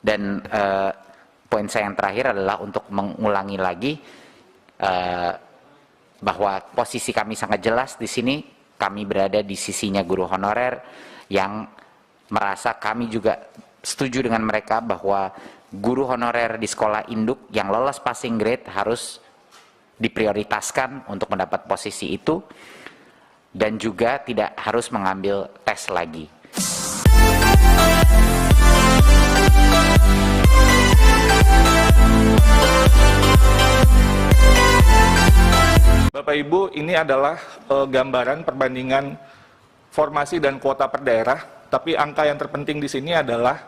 Dan poin saya yang terakhir adalah untuk mengulangi lagi bahwa posisi kami sangat jelas di sini. Kami berada di sisinya guru honorer yang merasa kami juga setuju dengan mereka bahwa guru honorer di sekolah induk yang lolos passing grade harus diprioritaskan untuk mendapat posisi itu dan juga tidak harus mengambil tes lagi. Bapak Ibu, ini adalah gambaran perbandingan formasi dan kuota per daerah, tapi angka yang terpenting di sini adalah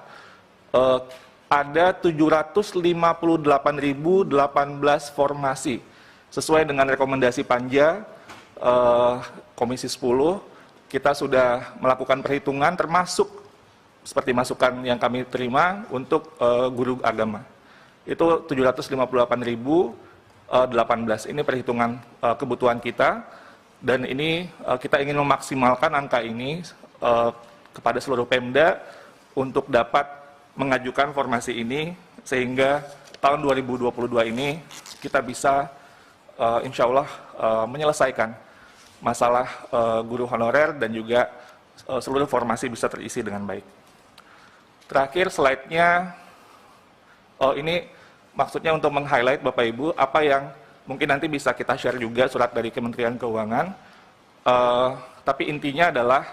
ada 758.018 formasi sesuai dengan rekomendasi Panja Komisi 10. Kita sudah melakukan perhitungan termasuk seperti masukan yang kami terima untuk guru agama. Itu 758.018. Ini perhitungan kebutuhan kita, dan ini kita ingin memaksimalkan angka ini kepada seluruh Pemda untuk dapat mengajukan formasi ini sehingga tahun 2022 ini kita bisa insya Allah menyelesaikan masalah guru honorer dan juga seluruh formasi bisa terisi dengan baik. Terakhir slide-nya, ini maksudnya untuk meng-highlight Bapak Ibu apa yang mungkin nanti bisa kita share juga surat dari Kementerian Keuangan. Tapi intinya adalah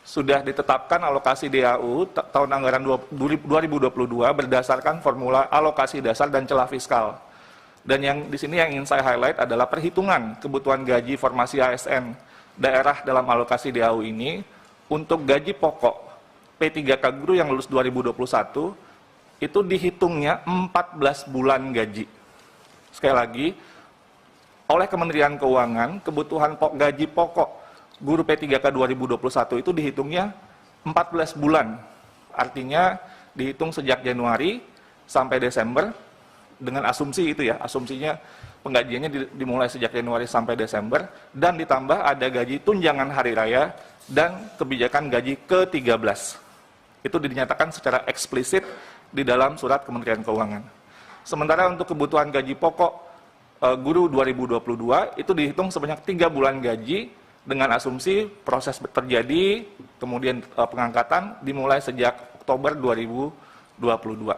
sudah ditetapkan alokasi DAU tahun anggaran 2022 berdasarkan formula alokasi dasar dan celah fiskal. Dan yang di sini yang ingin saya highlight adalah perhitungan kebutuhan gaji formasi ASN daerah dalam alokasi DAU ini untuk gaji pokok P3K guru yang lulus 2021 itu dihitungnya 14 bulan gaji. Sekali lagi, oleh Kementerian Keuangan, kebutuhan gaji pokok guru P3K 2021 itu dihitungnya 14 bulan. Artinya dihitung sejak Januari sampai Desember dengan asumsi itu ya, asumsinya penggajiannya dimulai sejak Januari sampai Desember dan ditambah ada gaji tunjangan hari raya dan kebijakan gaji ke-13. Itu dinyatakan secara eksplisit di dalam surat Kementerian Keuangan. Sementara untuk kebutuhan gaji pokok guru 2022 itu dihitung sebanyak 3 bulan gaji dengan asumsi proses terjadi, kemudian pengangkatan dimulai sejak Oktober 2022.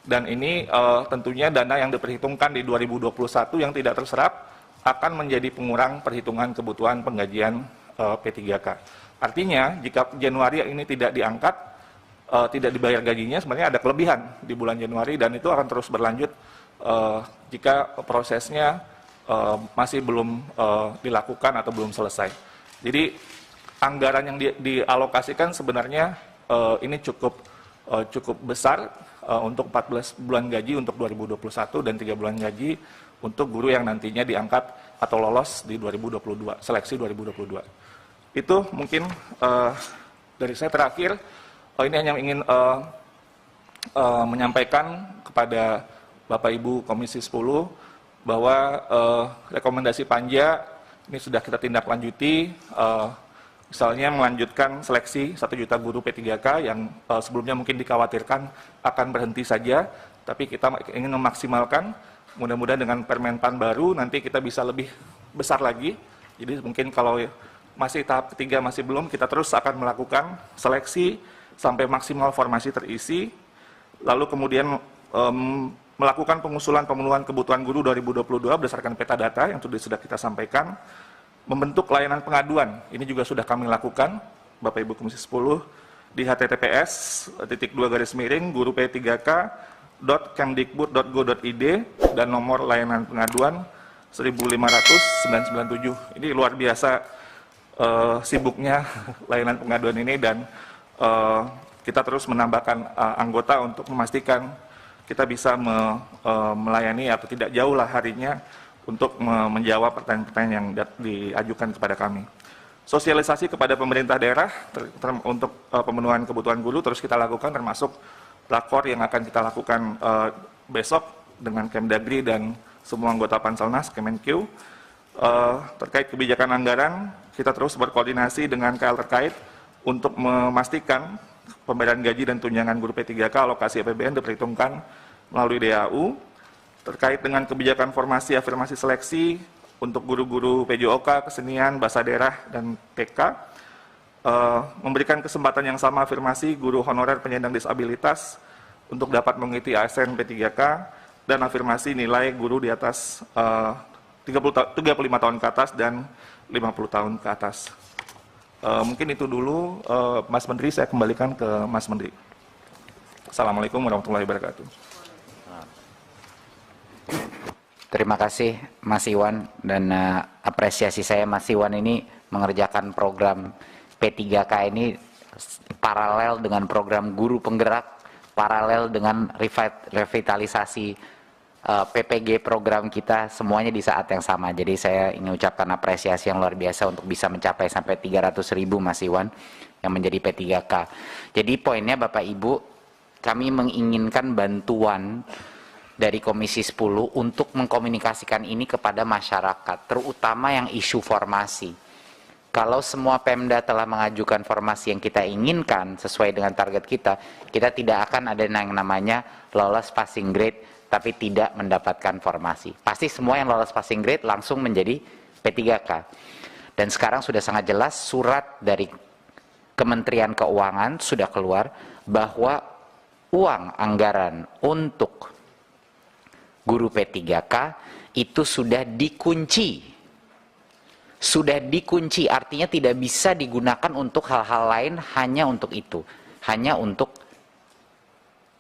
Dan ini tentunya dana yang diperhitungkan di 2021 yang tidak terserap akan menjadi pengurang perhitungan kebutuhan penggajian P3K. Artinya jika Januari ini tidak diangkat, tidak dibayar gajinya, sebenarnya ada kelebihan di bulan Januari dan itu akan terus berlanjut jika prosesnya masih belum dilakukan atau belum selesai. Jadi anggaran yang dialokasikan sebenarnya ini cukup besar untuk 14 bulan gaji untuk 2021 dan 3 bulan gaji untuk guru yang nantinya diangkat atau lolos di 2022, seleksi 2022. Itu mungkin dari saya terakhir. Ini hanya ingin menyampaikan kepada Bapak Ibu Komisi 10 bahwa rekomendasi Panja ini sudah kita tindak lanjuti, misalnya melanjutkan seleksi 1 juta guru P3K yang sebelumnya mungkin dikhawatirkan akan berhenti saja, tapi kita ingin memaksimalkan, mudah-mudahan dengan Permenpan baru nanti kita bisa lebih besar lagi. Jadi mungkin kalau masih tahap ketiga masih belum, kita terus akan melakukan seleksi sampai maksimal formasi terisi, lalu kemudian melakukan pengusulan pemenuhan kebutuhan guru 2022 berdasarkan peta data yang sudah kita sampaikan, membentuk layanan pengaduan, ini juga sudah kami lakukan, Bapak Ibu Komisi 10, di https://guru p3k.kemdikbud.go.id dan nomor layanan pengaduan 15997. Ini luar biasa sibuknya layanan pengaduan ini dan kita terus menambahkan anggota untuk memastikan kita bisa melayani atau tidak jauh lah harinya untuk menjawab pertanyaan-pertanyaan yang diajukan kepada kami. Sosialisasi kepada pemerintah daerah untuk pemenuhan kebutuhan guru terus kita lakukan, termasuk rakor yang akan kita lakukan besok dengan Kemdagri dan semua anggota Panselnas, Kemenkeu. Terkait kebijakan anggaran, kita terus berkoordinasi dengan KL terkait untuk memastikan pembayaran gaji dan tunjangan guru P3K alokasi APBN diperhitungkan melalui DAU. Terkait dengan kebijakan formasi afirmasi seleksi untuk guru-guru PJOK, kesenian, bahasa daerah, dan TK, memberikan kesempatan yang sama afirmasi guru honorer penyandang disabilitas untuk dapat mengikuti ASN P3K, dan afirmasi nilai guru di atas 35 tahun ke atas dan 50 tahun ke atas. Mungkin itu dulu, Mas Menteri, saya kembalikan ke Mas Menteri. Assalamualaikum warahmatullahi wabarakatuh. Terima kasih Mas Iwan, dan apresiasi saya Mas Iwan ini mengerjakan program P3K ini paralel dengan program guru penggerak, paralel dengan revitalisasi PPG program kita, semuanya di saat yang sama. Jadi saya ingin ucapkan apresiasi yang luar biasa untuk bisa mencapai sampai 300.000 Mas Iwan yang menjadi P3K. Jadi poinnya Bapak Ibu, kami menginginkan bantuan dari Komisi 10 untuk mengkomunikasikan ini kepada masyarakat, terutama yang isu formasi. Kalau semua Pemda telah mengajukan formasi yang kita inginkan sesuai dengan target kita, kita tidak akan ada yang namanya lolos passing grade tapi tidak mendapatkan formasi. Pasti semua yang lolos passing grade langsung menjadi P3K. Dan sekarang sudah sangat jelas surat dari Kementerian Keuangan sudah keluar bahwa uang anggaran untuk guru P3K itu sudah dikunci. Sudah dikunci, artinya tidak bisa digunakan untuk hal-hal lain, hanya untuk itu. Hanya untuk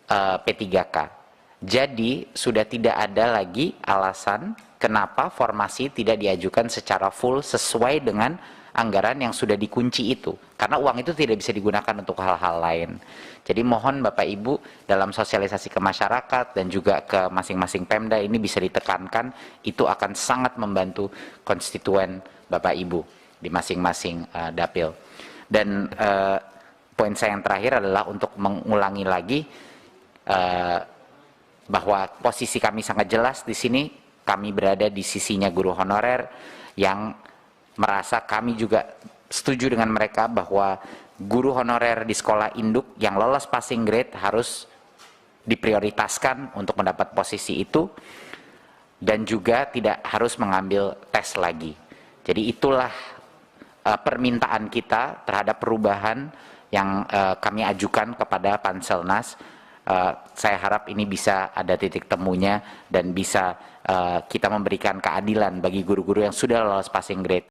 P3K. Jadi sudah tidak ada lagi alasan kenapa formasi tidak diajukan secara full sesuai dengan anggaran yang sudah dikunci itu. Karena uang itu tidak bisa digunakan untuk hal-hal lain. Jadi mohon Bapak Ibu dalam sosialisasi ke masyarakat dan juga ke masing-masing Pemda ini bisa ditekankan, itu akan sangat membantu konstituen Bapak Ibu di masing-masing dapil. Dan poin saya yang terakhir adalah untuk mengulangi lagi bahwa posisi kami sangat jelas di sini. Kami berada di sisinya guru honorer yang merasa kami juga setuju dengan mereka bahwa guru honorer di sekolah induk yang lolos passing grade harus diprioritaskan untuk mendapat posisi itu, dan juga tidak harus mengambil tes lagi. Jadi itulah permintaan kita terhadap perubahan yang kami ajukan kepada Panselnas. Saya harap ini bisa ada titik temunya dan bisa kita memberikan keadilan bagi guru-guru yang sudah lolos passing grade